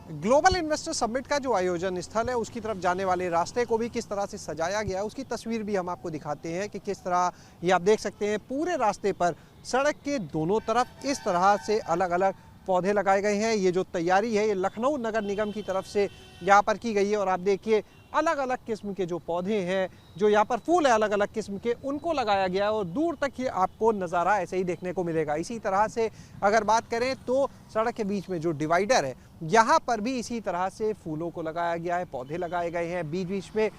Global investor summit का जो आयोजन स्थल है उसकी तरफ जाने वाले रास्ते को भी किस तरह से सजाया गया है उसकी तस्वीर भी हम आपको दिखाते हैं कि किस तरह ये आप देख सकते हैं। पूरे रास्ते पर सड़क के दोनों तरफ इस तरह से अलग अलग पौधे लगाए गए हैं। ये जो तैयारी है ये लखनऊ नगर निगम की तरफ से यहाँ पर की गई है और आप देखिए अलग अलग किस्म के जो पौधे हैं, जो यहाँ पर फूल है अलग अलग किस्म के, उनको लगाया गया है और दूर तक ये आपको नज़ारा ऐसे ही देखने को मिलेगा। इसी तरह से अगर बात करें तो सड़क के बीच में जो डिवाइडर है यहाँ पर भी इसी तरह से फूलों को लगाया गया है, पौधे लगाए गए हैं। बीच बीच में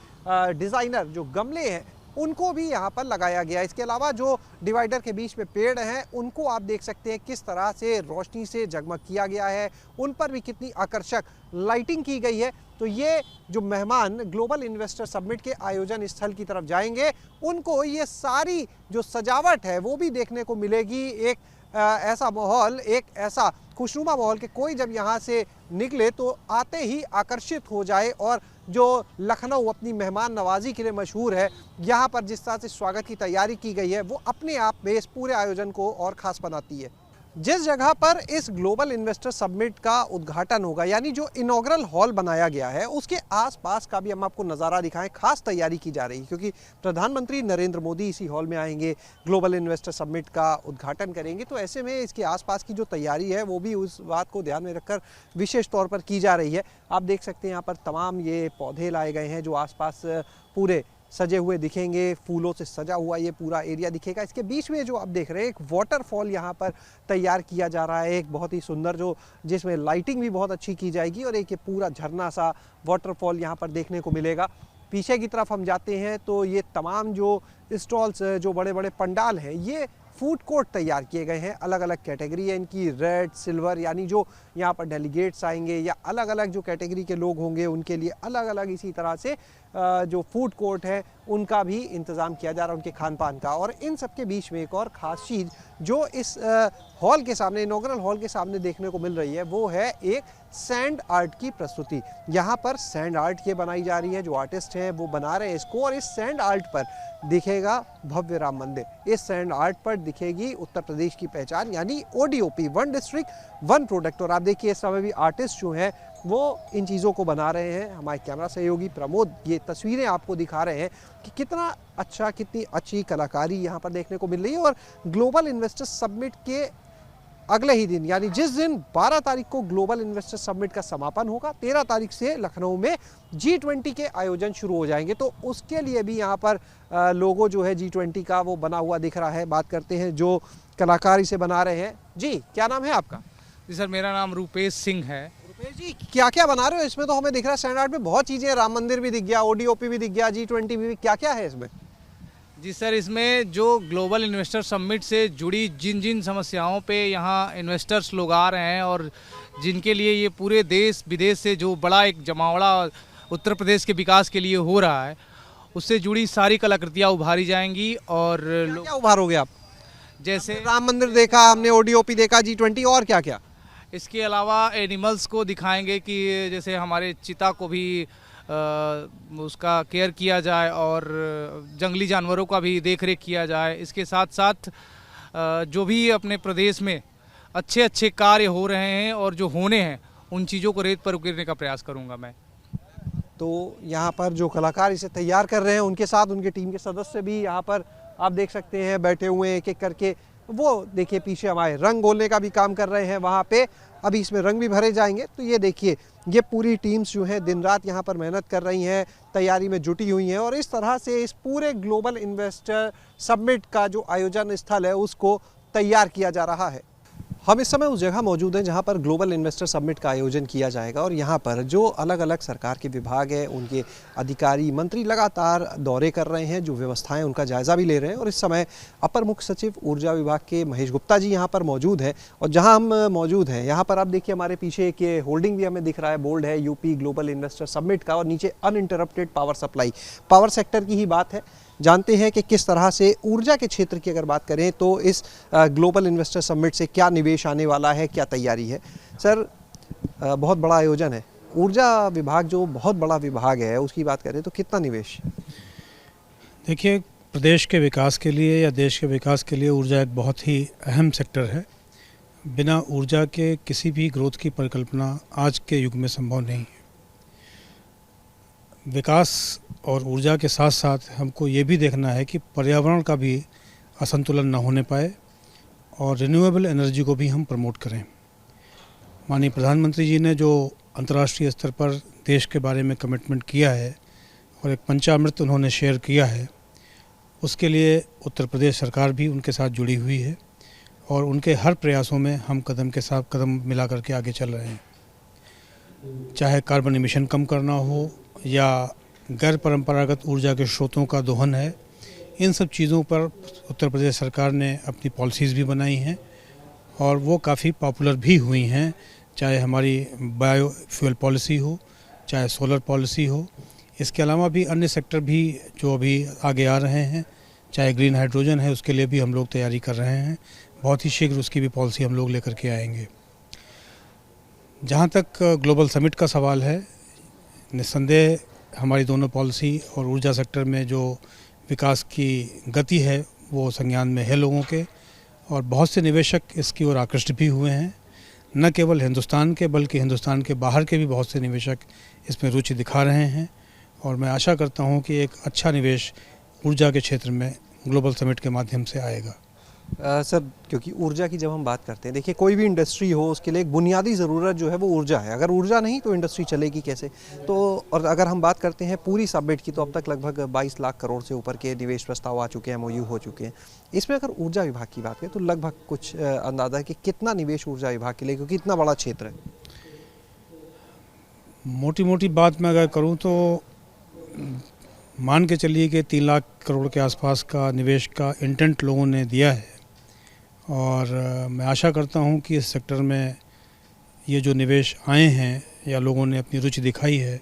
डिज़ाइनर जो गमले हैं उनको भी यहाँ पर लगाया गया है। इसके अलावा जो डिवाइडर के बीच में पेड़ हैं उनको आप देख सकते हैं किस तरह से रोशनी से जगमग किया गया है, उन पर भी कितनी आकर्षक लाइटिंग की गई है। तो ये जो मेहमान ग्लोबल इन्वेस्टर समिट के आयोजन स्थल की तरफ जाएंगे उनको ये सारी जो सजावट है वो भी देखने को मिलेगी। एक ऐसा माहौल, एक ऐसा खुशनुमा माहौल कि कोई जब यहाँ से निकले तो आते ही आकर्षित हो जाए। और जो लखनऊ अपनी मेहमान नवाजी के लिए मशहूर है, यहाँ पर जिस तरह से स्वागत की तैयारी की गई है वो अपने आप में इस पूरे आयोजन को और ख़ास बनाती है। जिस जगह पर इस ग्लोबल इन्वेस्टर समिट का उद्घाटन होगा, यानी जो इनॉग्रल हॉल बनाया गया है, उसके आसपास का भी हम आपको नज़ारा दिखाएं। खास तैयारी की जा रही है क्योंकि प्रधानमंत्री नरेंद्र मोदी इसी हॉल में आएंगे, ग्लोबल इन्वेस्टर समिट का उद्घाटन करेंगे। तो ऐसे में इसके आसपास की जो तैयारी है वो भी उस बात को ध्यान में रखकर विशेष तौर पर की जा रही है। आप देख सकते हैं यहाँ पर तमाम ये पौधे लाए गए हैं जो आसपास पूरे सजे हुए दिखेंगे, फूलों से सजा हुआ ये पूरा एरिया दिखेगा। इसके बीच में जो आप देख रहे हैं एक वाटरफॉल यहाँ पर तैयार किया जा रहा है, एक बहुत ही सुंदर, जो जिसमें लाइटिंग भी बहुत अच्छी की जाएगी और एक ये पूरा झरना सा वाटरफॉल यहाँ पर देखने को मिलेगा। पीछे की तरफ हम जाते हैं तो ये तमाम जो स्टॉल्स, जो बड़े बड़े पंडाल हैं, ये फूड कोर्ट तैयार किए गए हैं। अलग अलग कैटेगरी है इनकी, रेड, सिल्वर, यानी जो यहाँ पर डेलीगेट्स आएंगे या अलग अलग जो कैटेगरी के लोग होंगे उनके लिए अलग अलग इसी तरह से जो फूड कोर्ट है उनका भी इंतज़ाम किया जा रहा है, उनके खान पान का। और इन सब के बीच में एक और ख़ास चीज़ जो इस हॉल के सामने, इनॉग्रल हॉल के सामने देखने को मिल रही है वो है एक सैंड आर्ट की प्रस्तुति। यहाँ पर सैंड आर्ट ये बनाई जा रही है, जो आर्टिस्ट हैं वो बना रहे हैं इसको, और इस सैंड आर्ट पर दिखेगा भव्य राम मंदिर। इस सैंड आर्ट पर दिखेगी उत्तर प्रदेश की पहचान, यानी ODOP, one district one product. और आप देखिए इस समय भी आर्टिस्ट जो हैं वो इन चीज़ों को बना रहे हैं। हमारे कैमरा सहयोगी प्रमोद ये तस्वीरें आपको दिखा रहे हैं कि कितना अच्छा, कितनी अच्छी कलाकारी यहाँ पर देखने को मिल रही है। और ग्लोबल इन्वेस्टर समिट के अगले ही दिन, यानी जिस दिन 12 तारीख को ग्लोबल इन्वेस्टर समिट का समापन होगा, 13 तारीख से लखनऊ में G20 के आयोजन शुरू हो जाएंगे। तो उसके लिए भी यहाँ पर लोगो जो है G20 का वो बना हुआ दिख रहा है। बात करते हैं जो कलाकार इसे बना रहे हैं। जी, क्या नाम है आपका? जी सर, मेरा नाम रूपेश सिंह है। रुपेश जी, क्या क्या बना रहे हो इसमें? तो हमें दिख रहा है स्टैंड आर्ट में बहुत चीज़ें, राम मंदिर भी दिख गया, ODOP भी दिख गया, G20 भी, क्या क्या है इसमें? जी सर, इसमें जो ग्लोबल इन्वेस्टर समिट से जुड़ी जिन जिन समस्याओं पे यहाँ इन्वेस्टर्स लोग आ रहे हैं और जिनके लिए ये पूरे देश विदेश से जो बड़ा एक जमावड़ा उत्तर प्रदेश के विकास के लिए हो रहा है, उससे जुड़ी सारी कलाकृतियाँ उभारी जाएंगी। और क्या उभारोगे आप? जैसे राम मंदिर देखा हमने, ODOP देखा, G20, और क्या क्या? इसके अलावा एनिमल्स को दिखाएंगे कि जैसे हमारे चीता को भी उसका केयर किया जाए और जंगली जानवरों का भी देख रेख किया जाए। इसके साथ साथ जो भी अपने प्रदेश में अच्छे अच्छे कार्य हो रहे हैं और जो होने हैं उन चीज़ों को रेत पर उकेरने का प्रयास करूंगा मैं। तो यहाँ पर जो कलाकार इसे तैयार कर रहे हैं उनके साथ उनके टीम के सदस्य भी यहाँ पर आप देख सकते हैं बैठे हुए हैं एक एक करके। वो देखिए पीछे हमारे रंग घोलने का भी काम कर रहे हैं वहाँ पे, अभी इसमें रंग भी भरे जाएंगे। तो ये देखिए ये पूरी टीम्स जो हैं दिन रात यहाँ पर मेहनत कर रही हैं, तैयारी में जुटी हुई हैं और इस तरह से इस पूरे ग्लोबल इन्वेस्टर समिट का जो आयोजन स्थल है उसको तैयार किया जा रहा है। हम इस समय उस जगह मौजूद हैं जहां पर ग्लोबल इन्वेस्टर समिट का आयोजन किया जाएगा और यहां पर जो अलग अलग सरकार के विभाग हैं, उनके अधिकारी, मंत्री लगातार दौरे कर रहे हैं, जो व्यवस्थाएं उनका जायज़ा भी ले रहे हैं। और इस समय अपर मुख्य सचिव ऊर्जा विभाग के महेश गुप्ता जी यहां पर मौजूद हैं। और जहां हम मौजूद हैं यहाँ पर आप देखिए हमारे पीछे एक ये होल्डिंग भी हमें दिख रहा है, बोर्ड है UP ग्लोबल इन्वेस्टर समिट का, और नीचे uninterrupted power supply, power sector की ही बात है। जानते हैं कि किस तरह से ऊर्जा के क्षेत्र की अगर बात करें तो इस ग्लोबल इन्वेस्टर समिट से क्या निवेश आने वाला है, क्या तैयारी है। सर, बहुत बड़ा आयोजन है, ऊर्जा विभाग जो बहुत बड़ा विभाग है उसकी बात करें तो कितना निवेश? देखिए, प्रदेश के विकास के लिए या देश के विकास के लिए ऊर्जा एक बहुत ही अहम सेक्टर है। बिना ऊर्जा के किसी भी ग्रोथ की परिकल्पना आज के युग में संभव नहीं है। विकास और ऊर्जा के साथ साथ हमको ये भी देखना है कि पर्यावरण का भी असंतुलन न होने पाए और रिन्यूएबल एनर्जी को भी हम प्रमोट करें। माननीय प्रधानमंत्री जी ने जो अंतर्राष्ट्रीय स्तर पर देश के बारे में कमिटमेंट किया है और एक पंचामृत उन्होंने शेयर किया है, उसके लिए उत्तर प्रदेश सरकार भी उनके साथ जुड़ी हुई है और उनके हर प्रयासों में हम कदम के साथ कदम मिला करके आगे चल रहे हैं। चाहे कार्बन एमिशन कम करना हो या गैर परंपरागत ऊर्जा के स्रोतों का दोहन है, इन सब चीज़ों पर उत्तर प्रदेश सरकार ने अपनी पॉलिसीज़ भी बनाई हैं और वो काफ़ी पॉपुलर भी हुई हैं। चाहे हमारी बायो फ्यूल पॉलिसी हो, चाहे सोलर पॉलिसी हो, इसके अलावा भी अन्य सेक्टर भी जो अभी आगे आ रहे हैं, चाहे ग्रीन हाइड्रोजन है उसके लिए भी हम लोग तैयारी कर रहे हैं। बहुत ही शीघ्र उसकी भी पॉलिसी हम लोग लेकर के आएंगे। जहाँ तक ग्लोबल समिट का सवाल है, निस्संदेह हमारी दोनों पॉलिसी और ऊर्जा सेक्टर में जो विकास की गति है वो संज्ञान में है लोगों के, और बहुत से निवेशक इसकी ओर आकृष्ट भी हुए हैं। न केवल हिंदुस्तान के बल्कि हिंदुस्तान के बाहर के भी बहुत से निवेशक इसमें रुचि दिखा रहे हैं और मैं आशा करता हूं कि एक अच्छा निवेश ऊर्जा के क्षेत्र में ग्लोबल समिट के माध्यम से आएगा। सर, क्योंकि ऊर्जा की जब हम बात करते हैं, देखिए कोई भी इंडस्ट्री हो उसके लिए एक बुनियादी ज़रूरत जो है वो ऊर्जा है। अगर ऊर्जा नहीं तो इंडस्ट्री चलेगी कैसे? तो और अगर हम बात करते हैं पूरी समिट की, तो अब तक लगभग 22 लाख करोड़ से ऊपर के निवेश प्रस्ताव आ चुके हैं, MOU हो चुके हैं। इसमें अगर ऊर्जा विभाग की बात करें तो लगभग कुछ अंदाजा है कि कितना निवेश ऊर्जा विभाग के लिए, क्योंकि इतना बड़ा क्षेत्र है? मोटी मोटी बात मैं अगर करूँ तो मान के चलिए कि 3 लाख करोड़ के आसपास का निवेश का इंटेंट लोगों ने दिया है और मैं आशा करता हूं कि इस सेक्टर में ये जो निवेश आए हैं या लोगों ने अपनी रुचि दिखाई है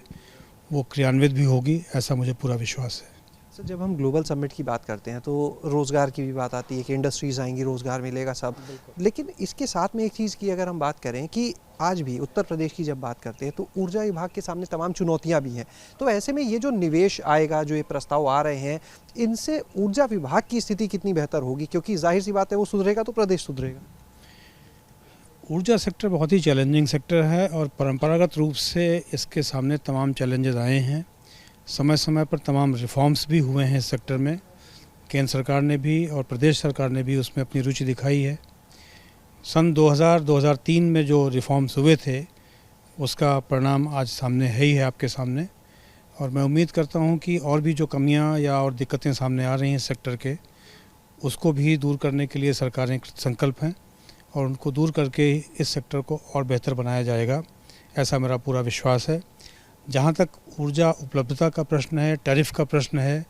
वो क्रियान्वित भी होगी, ऐसा मुझे पूरा विश्वास है। सर, जब हम ग्लोबल समिट की बात करते हैं तो रोज़गार की भी बात आती है कि इंडस्ट्रीज़ आएंगी, रोज़गार मिलेगा सब। लेकिन इसके साथ में एक चीज़ की अगर हम बात करें कि आज भी उत्तर प्रदेश की जब बात करते हैं तो ऊर्जा विभाग के सामने तमाम चुनौतियां भी हैं। तो ऐसे में ये जो निवेश आएगा, जो ये प्रस्ताव आ रहे हैं, इनसे ऊर्जा विभाग की स्थिति कितनी बेहतर होगी? क्योंकि जाहिर सी बात है वो सुधरेगा तो प्रदेश सुधरेगा। ऊर्जा सेक्टर बहुत ही चैलेंजिंग सेक्टर है और परंपरागत रूप से इसके सामने तमाम चैलेंजेस आए हैं। समय समय पर तमाम रिफॉर्म्स भी हुए हैं इस सेक्टर में। केंद्र सरकार ने भी और प्रदेश सरकार ने भी उसमें अपनी रुचि दिखाई है। सन 2000-2003 में जो रिफॉर्म्स हुए थे उसका परिणाम आज सामने है ही है आपके सामने, और मैं उम्मीद करता हूं कि और भी जो कमियां या और दिक्कतें सामने आ रही हैं सेक्टर के, उसको भी दूर करने के लिए सरकारें संकल्प हैं और उनको दूर करके इस सेक्टर को और बेहतर बनाया जाएगा, ऐसा मेरा पूरा विश्वास है। जहाँ तक ऊर्जा उपलब्धता का प्रश्न है, टैरिफ का प्रश्न है,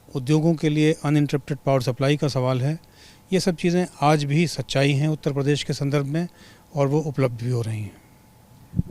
उद्योगों के लिए अनइंटरप्टेड पावर सप्लाई का सवाल है, ये सब चीज़ें आज भी सच्चाई हैं उत्तर प्रदेश के संदर्भ में और वो उपलब्ध भी हो रही हैं।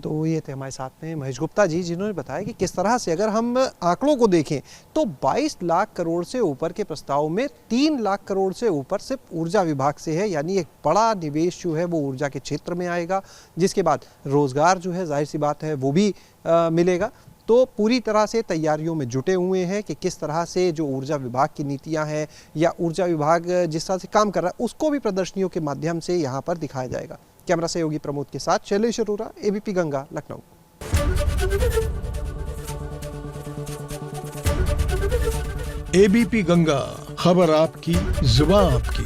तो ये थे हमारे साथ में महेश गुप्ता जी, जिन्होंने बताया कि किस तरह से अगर हम आंकड़ों को देखें तो 22 लाख करोड़ से ऊपर के प्रस्ताव में 3 लाख करोड़ से ऊपर सिर्फ ऊर्जा विभाग से है। यानी एक बड़ा निवेश जो है वो ऊर्जा के क्षेत्र में आएगा, जिसके बाद रोजगार जो है जाहिर सी बात है वो भी मिलेगा। तो पूरी तरह से तैयारियों में जुटे हुए हैं कि किस तरह से जो ऊर्जा विभाग की नीतियां हैं या ऊर्जा विभाग जिस तरह से काम कर रहा है उसको भी प्रदर्शनियों के माध्यम से यहाँ पर दिखाया जाएगा। कैमरा सहयोगी प्रमोद के साथ शैलेश अरोरा, ABP गंगा, लखनऊ। ABP गंगा, खबर आपकी, जुबान आपकी।